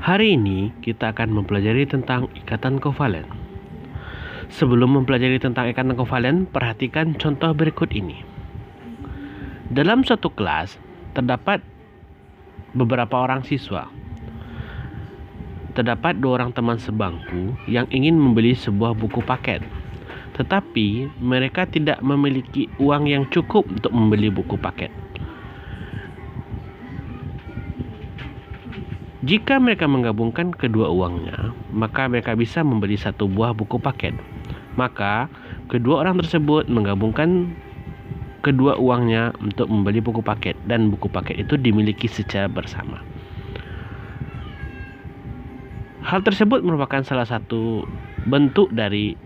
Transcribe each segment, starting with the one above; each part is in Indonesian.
Hari ini kita akan mempelajari tentang ikatan kovalen. Sebelum mempelajari tentang ikatan kovalen, perhatikan contoh berikut ini. Dalam suatu kelas, terdapat beberapa orang siswa. Terdapat 2 orang teman sebangku yang ingin membeli sebuah buku paket. Tetapi mereka tidak memiliki uang yang cukup untuk membeli buku paket. Jika mereka menggabungkan kedua uangnya, maka mereka bisa membeli 1 buah buku paket. Maka, kedua orang tersebut menggabungkan kedua uangnya untuk membeli buku paket, dan buku paket itu dimiliki secara bersama. Hal tersebut merupakan salah satu bentuk dari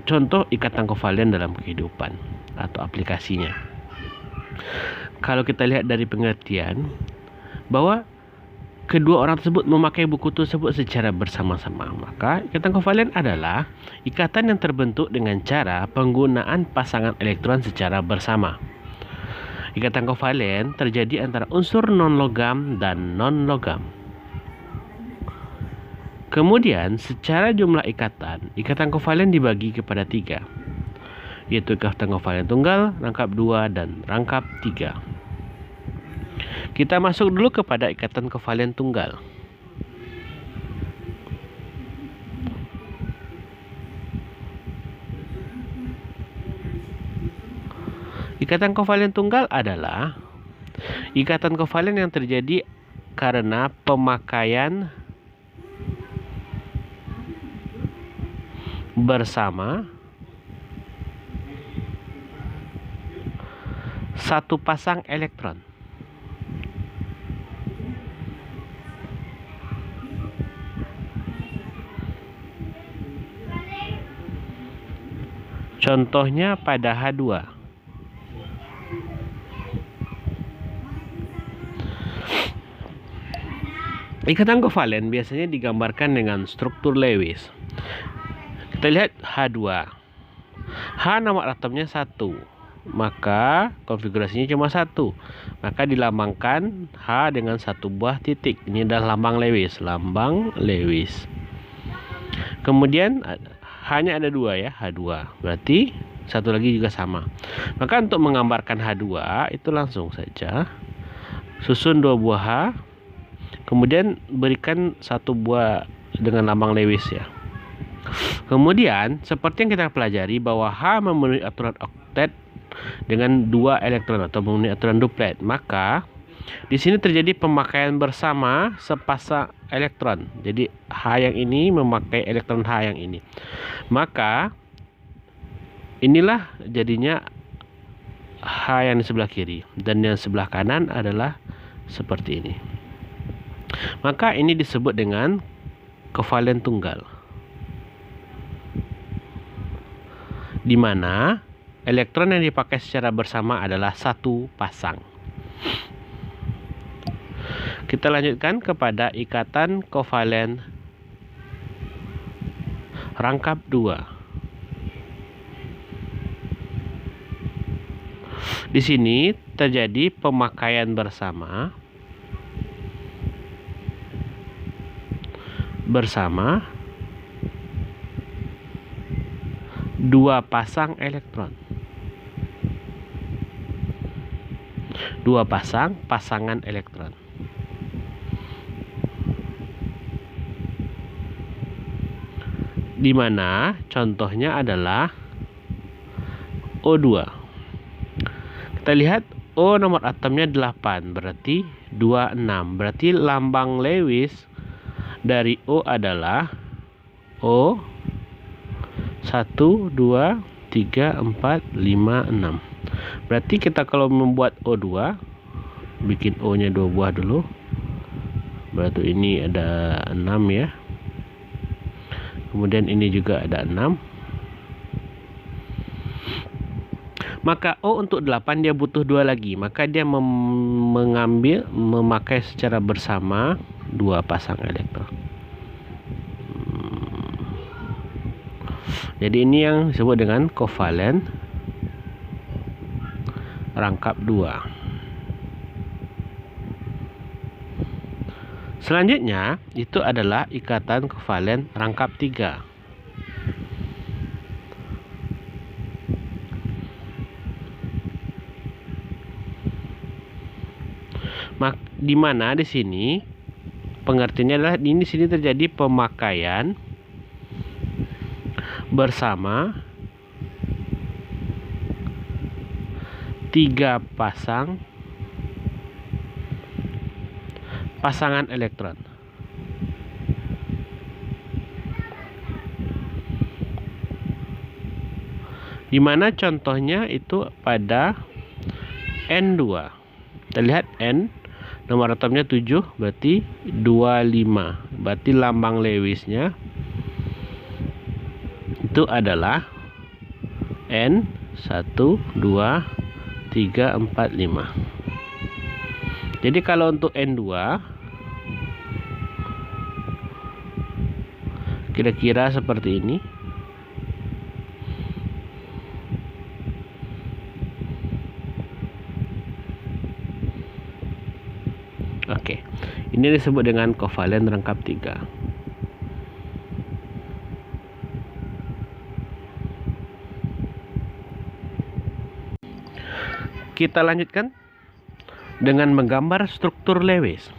contoh ikatan kovalen dalam kehidupan atau aplikasinya. Kalau kita lihat dari pengertian bahwa kedua orang tersebut memakai buku tersebut secara bersama-sama, maka ikatan kovalen adalah ikatan yang terbentuk dengan cara penggunaan pasangan elektron secara bersama. Ikatan kovalen terjadi antara unsur non-logam dan non-logam. Kemudian, secara jumlah ikatan kovalen dibagi kepada 3, yaitu ikatan kovalen tunggal, rangkap 2, dan rangkap 3. Kita masuk dulu kepada ikatan kovalen tunggal. Ikatan kovalen tunggal adalah ikatan kovalen yang terjadi karena pemakaian bersama satu pasang elektron. Contohnya pada H2. Ikatan kovalen biasanya digambarkan dengan struktur Lewis. Kita lihat H2. H nomor atomnya 1. Maka konfigurasinya cuma 1. Maka dilambangkan H dengan 1 buah titik. Ini adalah lambang Lewis. Kemudian H-nya ada 2 ya, H2. Berarti satu lagi juga sama. Maka untuk menggambarkan H2 itu langsung saja susun 2 buah H. Kemudian berikan 1 buah dengan lambang Lewis ya. Kemudian seperti yang kita pelajari bahwa H memenuhi aturan oktet dengan 2 elektron atau memenuhi aturan duplet, maka di sini terjadi pemakaian bersama sepasang elektron. Jadi H yang ini memakai elektron H yang ini. Maka inilah jadinya H yang di sebelah kiri, dan yang sebelah kanan adalah seperti ini. Maka ini disebut dengan kovalen tunggal, di mana elektron yang dipakai secara bersama adalah 1 pasang. Kita lanjutkan kepada ikatan kovalen rangkap 2. Di sini terjadi pemakaian bersama 2 pasang elektron. 2 pasangan elektron. Di mana contohnya adalah O2. Kita lihat O nomor atomnya 8, berarti 26. Berarti lambang Lewis dari O adalah O 1, 2, 3, 4, 5, 6. Berarti kita kalau membuat O2, bikin O-nya 2 buah dulu. Berarti ini ada 6 ya. Kemudian ini juga ada 6. Maka O untuk 8 dia butuh 2 lagi. Maka dia memakai secara bersama 2 pasang elektron. Jadi ini yang disebut dengan kovalen rangkap 2. Selanjutnya itu adalah ikatan kovalen rangkap 3. Di mana di sini pengertiannya adalah di sini terjadi pemakaian bersama 3 pasangan elektron. Di mana contohnya itu pada N2. Kita lihat N, nomor atomnya 7, berarti 25. Berarti lambang Lewisnya itu adalah N 1, 2, 3, 4, 5. Jadi kalau untuk N2 kira-kira seperti ini. Oke, ini disebut dengan kovalen rangkap 3. Kita lanjutkan dengan menggambar struktur Lewis.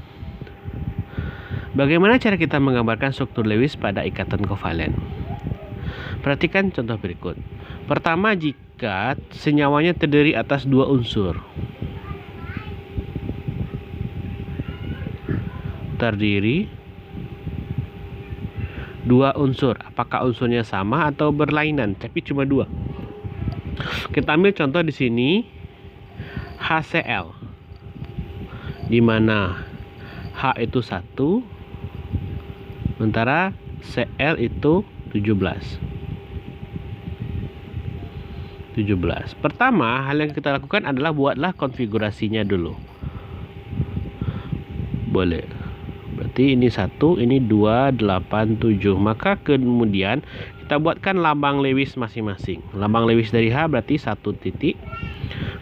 Bagaimana cara kita menggambarkan struktur Lewis pada ikatan kovalen? Perhatikan contoh berikut. Pertama, jika senyawanya terdiri atas 2 unsur. Terdiri 2 unsur. Apakah unsurnya sama atau berlainan? Tapi cuma 2. Kita ambil contoh di sini HCl, di mana H itu 1, sementara Cl itu 17. Pertama, hal yang kita lakukan adalah buatlah konfigurasinya dulu. Boleh. Berarti ini 1, ini 2, 8, 7. Maka kemudian kita buatkan lambang Lewis masing-masing. Lambang Lewis dari H berarti 1 titik.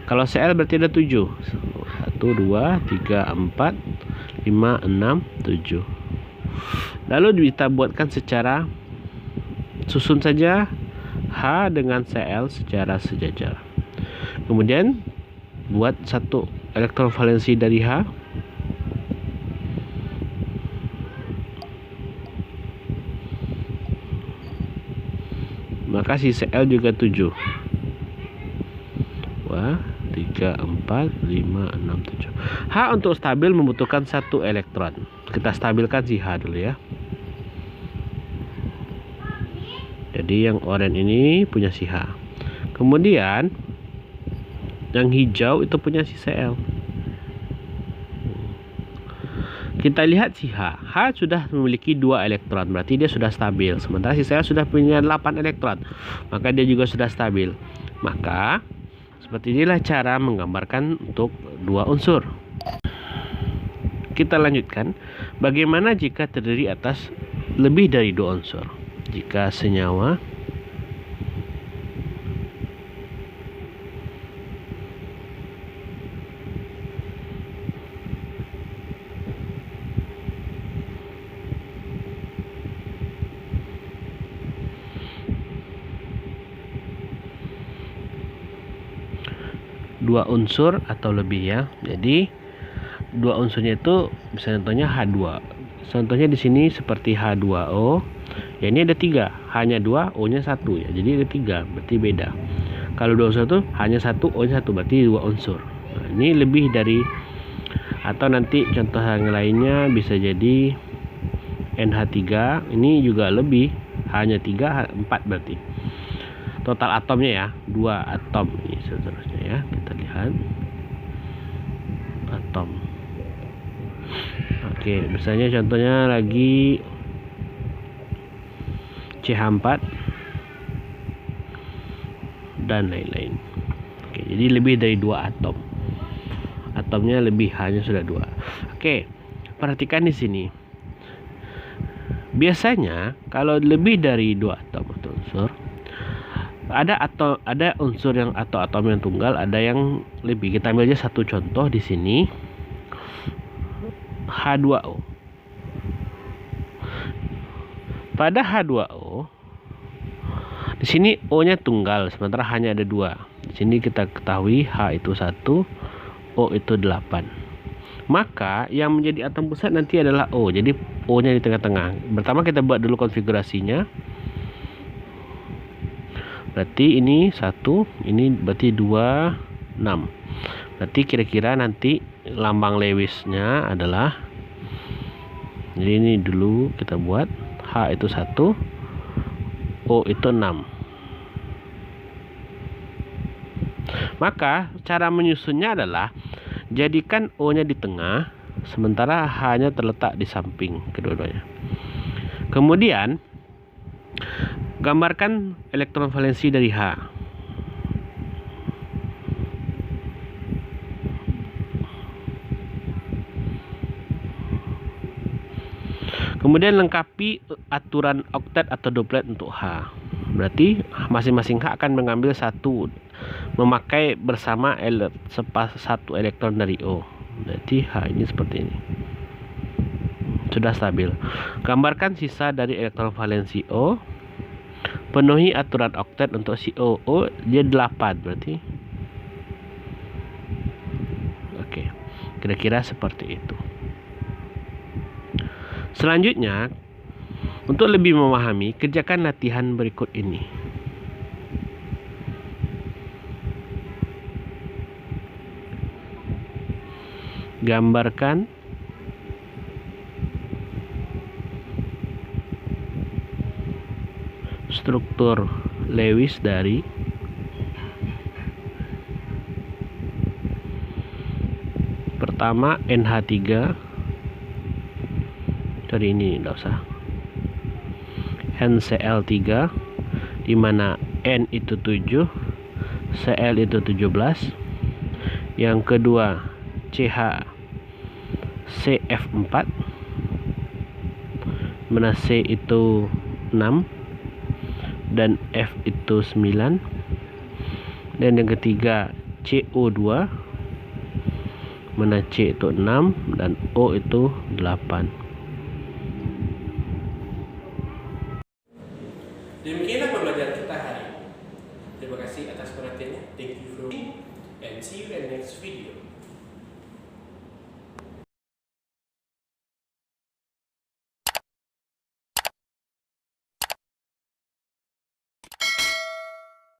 Kalau Cl berarti ada 7. 1, 2, 3, 4, 5, 6, 7. Lalu kita buatkan secara susun saja H dengan Cl secara sejajar. Kemudian buat 1 elektron valensi dari H. Maka si Cl juga 7. Wah, 3, 4, 5, 6, 7. H untuk stabil membutuhkan 1 elektron. Kita stabilkan si H dulu ya. Jadi yang oranye ini punya si H. Kemudian yang hijau itu punya si Cl. Kita lihat si H. H sudah memiliki 2 elektron, berarti dia sudah stabil. Sementara si Cl sudah punya 8 elektron, maka dia juga sudah stabil. Maka seperti inilah cara menggambarkan untuk 2 unsur. Kita lanjutkan. Bagaimana jika terdiri atas lebih dari 2 unsur? Jika senyawa dua unsur atau lebih ya. Jadi 2 unsurnya itu misalnya contohnya H2. Contohnya di sini seperti H2O. Ya ini ada 3, hanya 2, O-nya 1 ya. Jadi ada 3, berarti beda. Kalau 2 unsur itu hanya 1, O-nya 1, berarti 2 unsur. Nah, ini lebih dari, atau nanti contoh yang lainnya bisa jadi NH3, ini juga lebih, hanya 3, 4 berarti. Total atomnya ya, 2 atom. Ini seterusnya ya, kita lihat. Atom. Oke, misalnya contohnya lagi CH4 dan lain-lain. Oke, jadi lebih dari 2 atom. Atomnya lebih, hanya sudah 2. Oke, perhatikan di sini. Biasanya kalau lebih dari 2 atom atau unsur, ada unsur yang atau atom yang tunggal, ada yang lebih. Kita ambil aja satu contoh di sini. H2O. Pada H2O, di sini O-nya tunggal, sementara hanya ada 2. Di sini kita ketahui H itu 1, O itu 8. Maka yang menjadi atom pusat nanti adalah O. Jadi O-nya di tengah-tengah. Pertama kita buat dulu konfigurasinya. Berarti ini 1, ini berarti 2, 6. Berarti kira-kira nanti lambang Lewisnya adalah, jadi ini dulu kita buat H itu 1, O itu 6. Maka cara menyusunnya adalah jadikan O-nya di tengah, sementara H-nya terletak di samping kedua-duanya. Kemudian gambarkan elektron valensi dari H. Kemudian lengkapi aturan oktet atau duplet untuk H. Berarti masing-masing H akan mengambil satu, memakai bersama satu elektron dari O. Berarti H ini seperti ini. Sudah stabil. Gambarkan sisa dari elektron valensi O. Penuhi aturan oktet untuk si O. O dia 8 berarti. Oke. Kira-kira seperti itu. Selanjutnya, untuk lebih memahami, kerjakan latihan berikut ini. Gambarkan struktur Lewis dari pertama NH3. Dari ini enggak usah. NCl3, di mana N itu 7, Cl itu 17. Yang kedua CH-CF4, mana C itu 6 dan F itu 9. Dan yang ketiga CO2, mana C itu 6 dan O itu 8. Demikianlah pembelajaran kita hari ini. Terima kasih atas perhatiannya. Thank you for watching and see you in the next video.